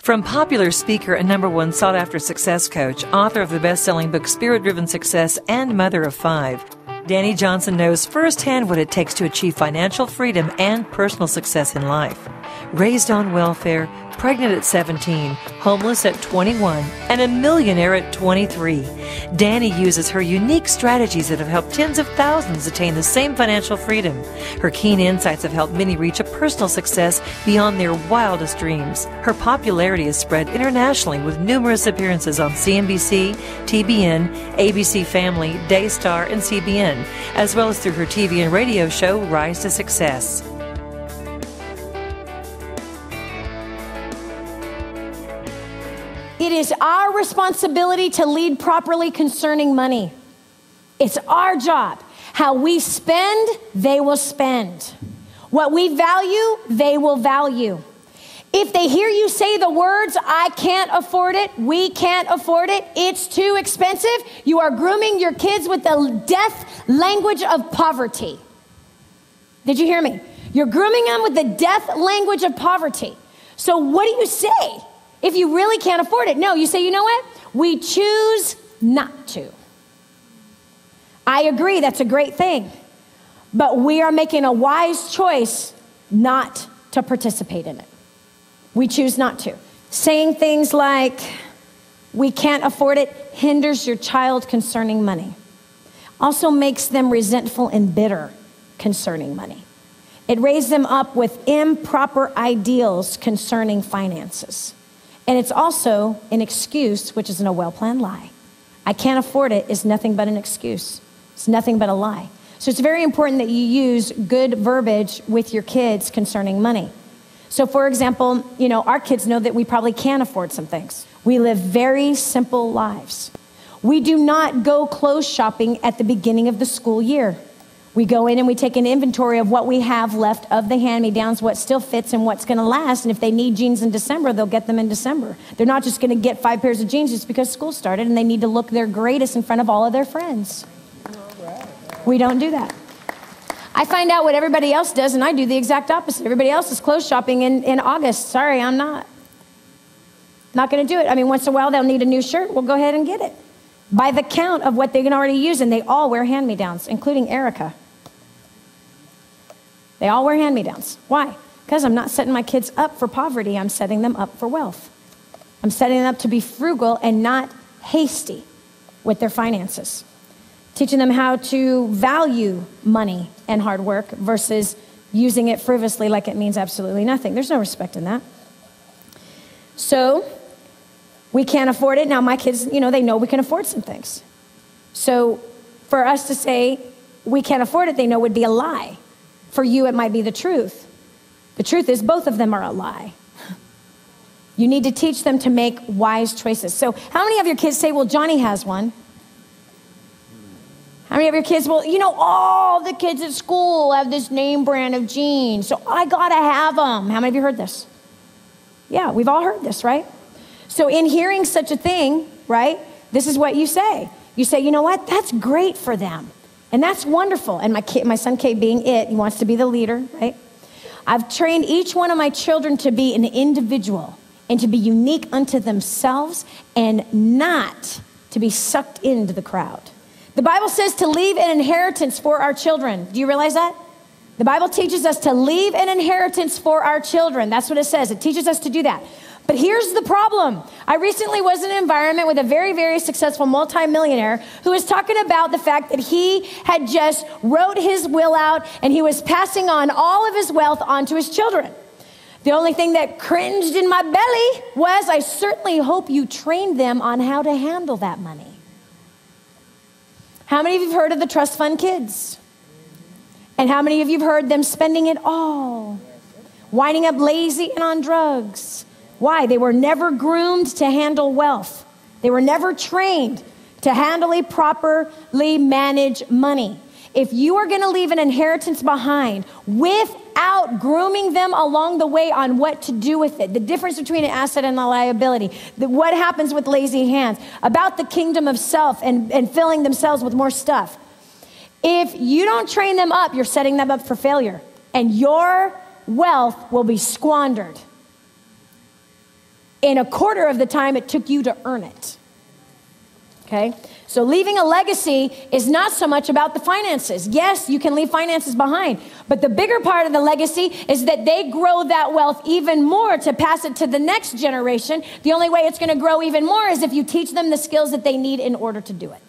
From popular speaker and #1 sought-after success coach, author of the best-selling book Spirit-Driven Success, and mother of 5, Dani Johnson knows firsthand what it takes to achieve financial freedom and personal success in life. Raised on welfare, pregnant at 17, homeless at 21, and a millionaire at 23, Dani uses her unique strategies that have helped tens of thousands attain the same financial freedom. Her keen insights have helped many reach a personal success beyond their wildest dreams. Her popularity has spread internationally with numerous appearances on CNBC, TBN, ABC Family, Daystar, and CBN, as well as through her TV and radio show, Rise to Success. It is our responsibility to lead properly concerning money. It's our job. How we spend, they will spend. What we value, they will value. If they hear you say the words, I can't afford it, we can't afford it, it's too expensive, you are grooming your kids with the death language of poverty. Did you hear me? You're grooming them with the death language of poverty. So what do you say? If you really can't afford it, no, you say, you know what? We choose not to. I agree, that's a great thing. But we are making a wise choice not to participate in it. We choose not to. Saying things like, we can't afford it, hinders your child concerning money. Also makes them resentful and bitter concerning money. It raises them up with improper ideals concerning finances. And it's also an excuse, which is a well-planned lie. I can't afford it is nothing but an excuse. It's nothing but a lie. So it's very important that you use good verbiage with your kids concerning money. So for example, our kids know that we probably can afford some things. We live very simple lives. We do not go clothes shopping at the beginning of the school year. We go in and we take an inventory of what we have left of the hand-me-downs, what still fits and what's going to last. And if they need jeans in December, they'll get them in December. They're not just going to get 5 pairs of jeans just because school started and they need to look their greatest in front of all of their friends. We don't do that. I find out what everybody else does and I do the exact opposite. Everybody else is clothes shopping in August. Sorry, I'm not. Not going to do it. I mean, once in a while they'll need a new shirt. We'll go ahead and get it. By the count of what they can already use, and they all wear hand-me-downs, including Erica. They all wear hand-me-downs. Why? Because I'm not setting my kids up for poverty. I'm setting them up for wealth. I'm setting them up to be frugal and not hasty with their finances. Teaching them how to value money and hard work versus using it frivolously like it means absolutely nothing. There's no respect in that. So we can't afford it. Now my kids, they know we can afford some things. So for us to say we can't afford it, they know would be a lie. For you, it might be the truth. The truth is both of them are a lie. You need to teach them to make wise choices. So how many of your kids say, well, Johnny has one? How many of your kids, well, all the kids at school have this name brand of jeans, so I got to have them. How many of you heard this? Yeah, we've all heard this, right? So in hearing such a thing, right, this is what you say. You say, you know what? That's great for them. And that's wonderful. And my son Kate being he wants to be the leader, right? I've trained each one of my children to be an individual and to be unique unto themselves and not to be sucked into the crowd. The Bible says to leave an inheritance for our children. Do you realize that? The Bible teaches us to leave an inheritance for our children. That's what it says. It teaches us to do that. But here's the problem. I recently was in an environment with a very, very successful multimillionaire who was talking about the fact that he had just wrote his will out and he was passing on all of his wealth onto his children. The only thing that cringed in my belly was, I certainly hope you trained them on how to handle that money. How many of you have heard of the trust fund kids? And how many of you have heard them spending it all? Winding up lazy and on drugs. Why? They were never groomed to handle wealth. They were never trained to properly manage money. If you are going to leave an inheritance behind without grooming them along the way on what to do with it, the difference between an asset and a liability, what happens with lazy hands, about the kingdom of self and filling themselves with more stuff. If you don't train them up, you're setting them up for failure, and your wealth will be squandered. in a quarter of the time it took you to earn it. Okay? So leaving a legacy is not so much about the finances. Yes, you can leave finances behind, but the bigger part of the legacy is that they grow that wealth even more to pass it to the next generation. The only way it's going to grow even more is if you teach them the skills that they need in order to do it.